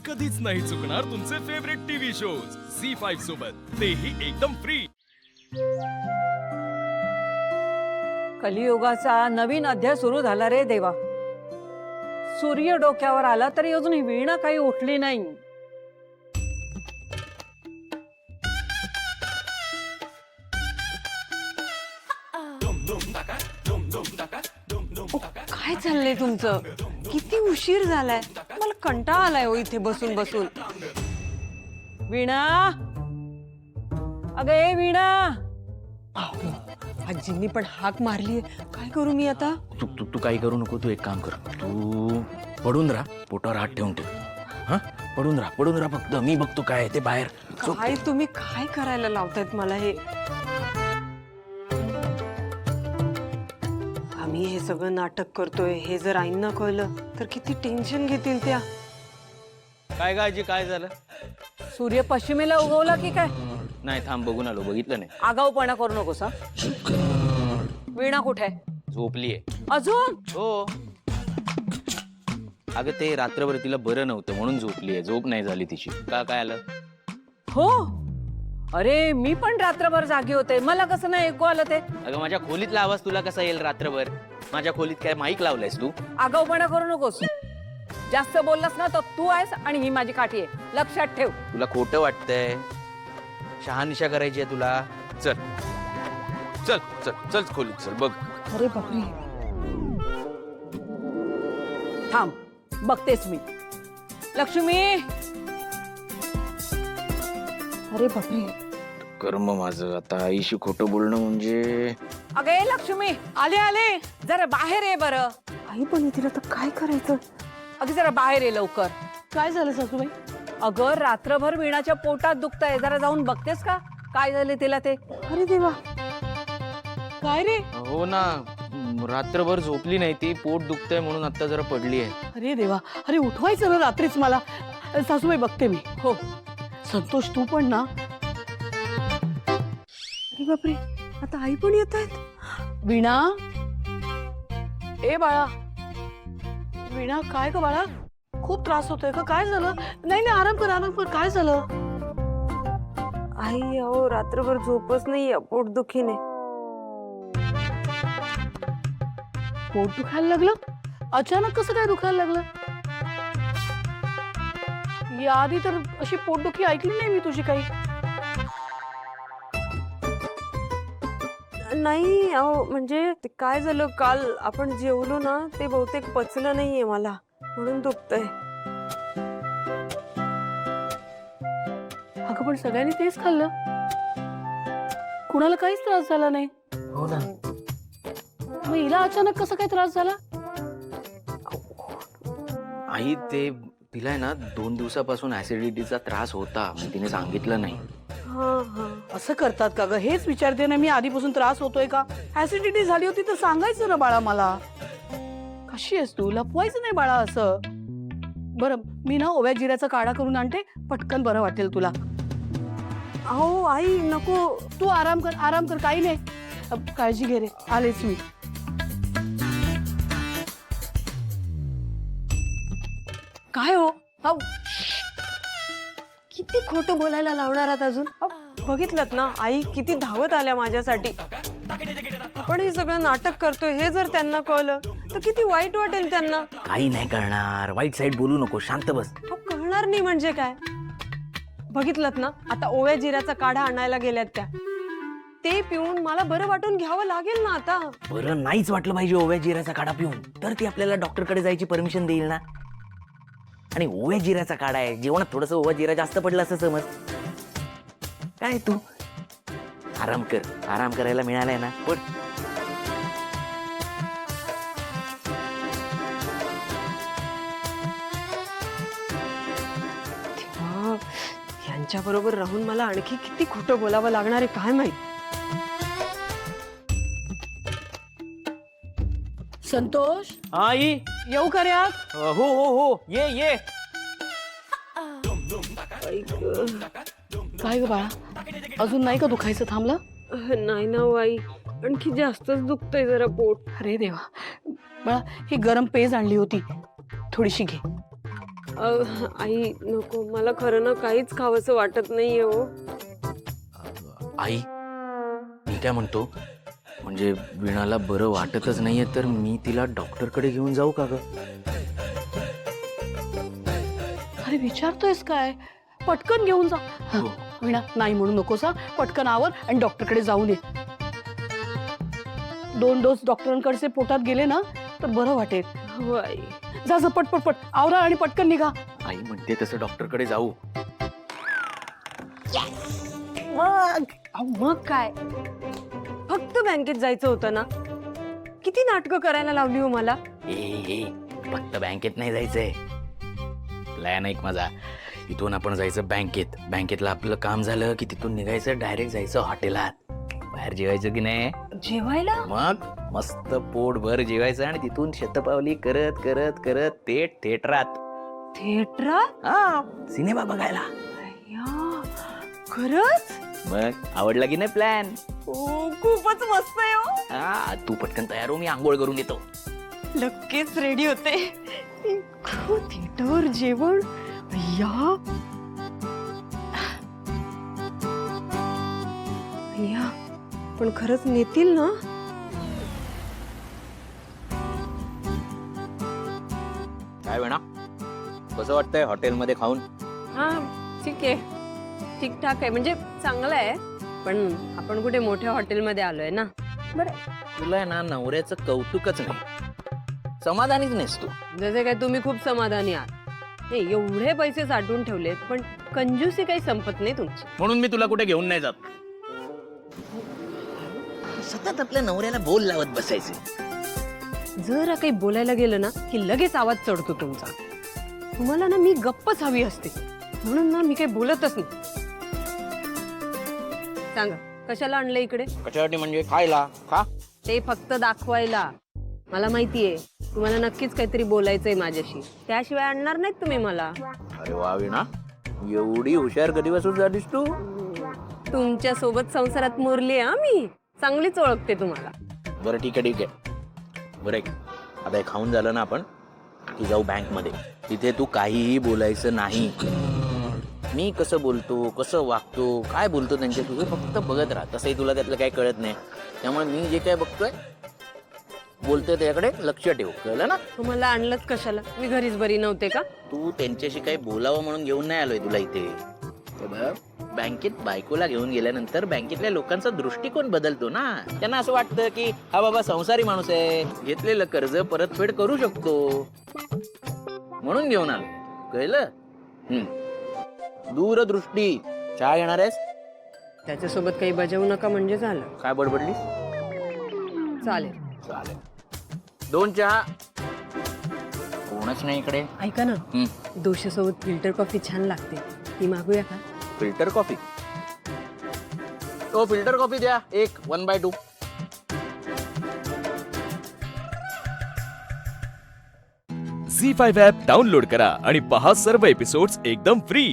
कधीच नाही चुकणार तुमचे फेवरेट टीव्ही शोज झी5 सोबत, तेही एकदम फ्री। कलियुगाचा नवीन अध्याय सुरू झाला रे देवा। सूर्य डोक्यावर आला तरी अजून ही वीणा काही उठली नाही। काय चाललंय तुमचं? किती उशीर झालाय, मला कंटाळा आलाय हो इथे बसून बसून। वीणा, अगं ए वीणा, आजींनी पण हाक मारली, काय करू मी आता? तू तू तू काही करू नको, तू एक काम कर, तू पडून राहा, पोटावर हात ठेवून ठेव। हा, पडून राहा फक्त, मी बघतो काय ते बाहेर। काय तुम्ही काय करायला लावतायत मला हे? आम्ही हे सगळं नाटक करतोय हे जर आईंना कळलं तर किती टेन्शन घेतील त्या। काय काळजी, काय झालं? सूर्य पश्चिमेला उगवला की काय? नाही, थांब, बघून आलो, बघितलं नाही। आगाऊपणा करू नकोस हा। वीणा कुठे आहे? झोपलीये अजून? हो, अगं ते रात्रभर तिला बरं नव्हतं म्हणून झोपलीये, झोप नाही झाली तिची। काय आलं? हो, अरे मी पण रात्रभर जागी होते, मला कसं नाही ऐकू आलं ते? अगं माझ्या खोलीतला आवाज तुला कसा येईल रात्रभर? माझ्या खोलीत काय माईक लावलायस तू? आगाऊपणा करू नकोस, जास्त बोललास ना तर तू आहेस आणि ही माझी काठी आहे, लक्षात ठेव। तुला खोटं वाटतंय? शहानिशा करायची आहे तुला? चल चल चल चल खोलीत चल, बघ। अरे बापरे, थांब बघतेस मी। लक्ष्मी, अरे बापरे, कर्म माझं, आता आईशी खोटं बोलणं म्हणजे। अगे लक्ष्मी, आले आले, जरा बाहेर ये बरं। आई पण येतील आता, काय करायचं? अगं जरा बाहेर ये लवकर। काय झालं सासूबाई? अगं रात्रभर वीणाच्या पोटात दुखतंय, जरा जाऊन बघतेस का काय झाले तिला ते? अरे देवा, काय रे? हो ना, रात्रभर झोपली नाही ती, पोट दुखतंय म्हणून आता जरा पडली आहे। अरे देवा, अरे उठवायचं ना रात्रीच मला। सासूबाई बघते मी। हो, संतोष तू पण ना। अरे बापरे, आता आई पण येत आहेत। वीणा, ए बाळा, वीणा काय ग बाळा, खूप त्रास होतोय का? काय झालं? नाही नाही, आराम कर, काय झालं? आई अहो रात्रभर झोपच नाही, पोटदुखीने। पोट दुखायला लागलं? अचानक कसं काय दुखायला लागलं? याआधी तर अशी पोटदुखी ऐकली नाही मी तुझी काही। नाही अहो, म्हणजे ते काय झालं, काल आपण जेवलो ना, ते बहुतेक पचलं नाहीये मला, म्हणून दुखतंय। अगं पण सगळ्यांनी तेच खाल्लं, कुणाला काहीच त्रास झाला नाही। हो ना, मग हिला अचानक कसा काय त्रास झाला? आई ते तिला आहे ना 2 दिवसापासून ऍसिडिटीचा त्रास होता, मग तिने सांगितलं नाही। असं करतात का ग? हेच विचारते ना मी, आधीपासून त्रास होतोय का? ऍसिडिटी झाली होती तर सांगायचं ना बाळा मला। कशी आहेस तू? लपवायचं नाही बाळा असं। बरं, मी ना ओव्या जिऱ्याचा काढा करून आणते, पटकन बरं वाटेल तुला। अहो आई नको, तू आराम कर, काही नाही, काळजी घे रे, आलेच मी। काय हो अहो, किती खोटं बोलायला लावणार आहात अजून? बघितलं ना आई किती धावत आल्या माझ्यासाठी। आपण हे सगळं नाटक करतोय हे जर त्यांना कळलं तर किती वाईट वाटेल त्यांना। काही नाही करणार, वाईट साईड बोलू नको, शांत बस। कळणार नाही म्हणजे काय? बघितलं ना, आता ओव्या जिऱ्याचा काढा आणायला गेल्यात त्या, ते पिऊन मला बरं वाटून घ्यावं लागेल ना आता। बरं नाहीच वाटलं पाहिजे ओव्या जिऱ्याचा काढा पिऊन, तर ती आपल्याला डॉक्टरकडे जायची परमिशन देईल ना। आणि ओव्या जिऱ्याचा काढा आहे, जेवणात थोडंसं ओवा जिरा जास्त पडलं असं समज। काय तू आराम कर, आराम करायला मिळालाय ना, पण यांच्या बरोबर राहून मला आणखी किती खोटं बोलावं लागणार आहे काय माहित। संतोष, आई येऊ का रे आज? हो, ये। काय ग बाळा, अजून नाही का दुखायचं थांबलं? नाही ना आई, आणखी जास्तच दुखतंय जरा पोट। अरे देवा, बाळा ही गरम पेज आणली होती, थोडीशी घे। आई नको, मला खरं ना काहीच खावंसं वाटत नाहीये हो. आई मी काय म्हणतो, म्हणजे वीणाला बरं वाटतच नाहीये तर मी तिला डॉक्टरकडे घेऊन जाऊ का ग? अरे विचारतोयस काय, पटकन घेऊन जा. हो. वीणा नाही म्हणू नकोस हा, पटकन आवर आणि डॉक्टरकडे जाऊन ये. 2 डोस डॉक्टरांकडचे पोटात गेले ना तर बरं वाटेल. हो आई. जा जा पट पट पट आवरा आणि पटकन निघा. आई म्हणते तसं डॉक्टरकडे जाऊ. मग काय, फक्त बँकेत जायचं होतं ना. किती नाटकं करायला लावली हो मला. ए फक्त बँकेत नाही जायचंय, प्लॅन ऐक माझा. इथून आपण जायचं बँकेत, बँकेतलं आपलं काम झालं की तिथून निघायचं, डायरेक्ट जायचं हॉटेलात. बाहेर जेवायचं की नाही, जेवायला. मग मस्त पोटभर जेवायचं आणि तिथून शतपावली करत करत करत थेट थिएटरात. थिएटरात? हा, सिनेमा बघायला. या, खरंच? मग आवडला की नाही प्लॅन? ओ खूपच मस्त आहे हो. हा, तू पटकन तयार हो, मी आंघोळ करून येतो. लगेच रेडी होते. थिएटर, जेवण. या या, पण खरंच नेतील ना? काय वेणा, कसं वाटतंय हॉटेलमध्ये खाऊन? हा ठीक आहे, ठीकठाक आहे, म्हणजे चांगलं आहे. पण आपण कुठे मोठ्या हॉटेलमध्ये आलोय ना. बरं, तुला आहे ना नवऱ्याचं कौतुकच नाही, समाधानीच नाहीस तू. जसे काय तुम्ही खूप समाधानी आहात. नाही, एवढे पैसे साठवून ठेवलेत पण कंजूसी काही संपत नाही तुमची. म्हणून मी तुला कुठे घेऊन नाही जात. सतत आपल्या नवऱ्याला बोल लावत बसायचे. जरा काही बोलायला गेलं ना की लगेच आवाज चढतो तुमचा. तुम्हाला ना मी गप्पच हवी असते, म्हणून ना मी काही बोलतच नाही. सांगा कशाला आणलं इकडे? कशासाठी म्हणजे? खायला. खा. ते फक्त दाखवायला. मला माहितीये तुम्हाला नक्कीच काहीतरी बोलायचंय माझ्याशी, त्याशिवाय आणणार नाहीत तुम्ही मला. अरे वा वीणा, एवढी हुशार कधीपासून झालीस तू? तुमच्या सोबत संसारात मुरली आहे मी, चांगलीच ओळखते तुम्हाला. बरं ठीक आहे ठीक आहे. बरं ऐक, आता हे खाऊन झालं ना आपण की जाऊ बँकमध्ये. तिथे तू काहीही बोलायचं नाही. मी कसं बोलतो, कसं वागतो, काय बोलतो त्यांच्या, तुझं फक्त बघत राहा. तसंही तुला त्यातलं काही कळत नाही, त्यामुळे मी जे काय बघतोय बोलतोय त्याकडे लक्ष ठेव, कळलं ना? तुम्हाला आणलंच कशाला? मी घरीच बरी नव्हते का? तू त्यांच्याशी काही बोलावं म्हणून घेऊन नाही आलोय तुला इथे. ते बघ, बँकेत बायकोला घेऊन गेल्यानंतर बँकेतल्या लोकांचा दृष्टिकोन बदलतो ना. त्यांना असं वाटतं की हा बाबा संसारी माणूस आहे, घेतलेलं कर्ज परतफेड करू शकतो, म्हणून घेऊन आलो, कळलं? दूरदृष्टी. चहा घेणार आहेस? त्याच्यासोबत काही बजावू नका म्हणजे झालं. काय बडबडली? चालेल चालेल, 2 चहा. कोणच नाही इकडे. ऐका ना, दोशासोबत फिल्टर कॉफी छान लागते, ती मागूया का? Filter coffee? तो फिल्टर कॉफी द्या एक 1/2. झी5 ॲप डाउनलोड करा आणि पहा सर्व एपिसोड्स एकदम फ्री.